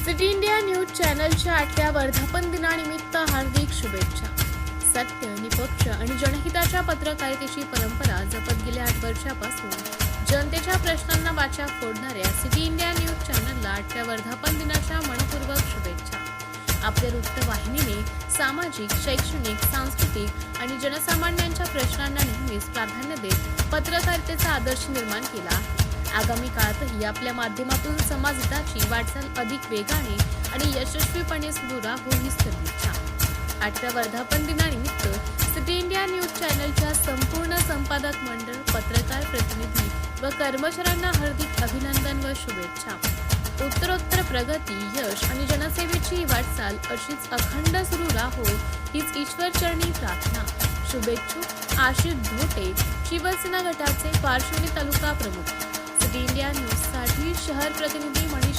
City India news चॅनलच्या 8व्या वर्धापन दिनानिमित्त हार्दिक शुभेच्छा। सत्य, निपक्ष आणि जनहिताच्या पत्रकारितेची परंपरा जपत गेल्या 8 वर्षापासून जनतेच्या प्रश्नांना वाचा फोडणाऱ्या सिटी इंडिया न्यूज चॅनलला 8व्या वर्धापन दिनाच्या मनपूर्वक शुभेच्छा। आपल्या वृत्तवाहिनीने सामाजिक, शैक्षणिक, सांस्कृतिक आणि जनसामान्यांच्या प्रश्नांना नेहमीच प्राधान्य देत पत्रकारितेचा आदर्श निर्माण केला। आगामी काळातही आपल्या माध्यमातून समाजहिताची वाटचाल अधिक वेगाने आणि यशस्वीपणे सुरू राहो हीच सदिच्छा। 8व्या वर्धापन दिनानिमित्त सिटी इंडिया न्यूज चॅनलच्या संपूर्ण संपादक मंडळ, पत्रकार प्रतिनिधी व कर्मचाऱ्यांना हार्दिक अभिनंदन व शुभेच्छा। उत्तरोत्तर प्रगती, यश आणि जनसेवेची वाटचाल अशीच अखंड सुरू राहो हीच ईश्वरचरणी प्रार्थना। शुभेच्छुक आशिष धोटे, शिवसेना गटाचे पारशिवनी तालुका प्रमुख। सिटी इंडिया न्यूज साठी शहर प्रतिनिधी मनीष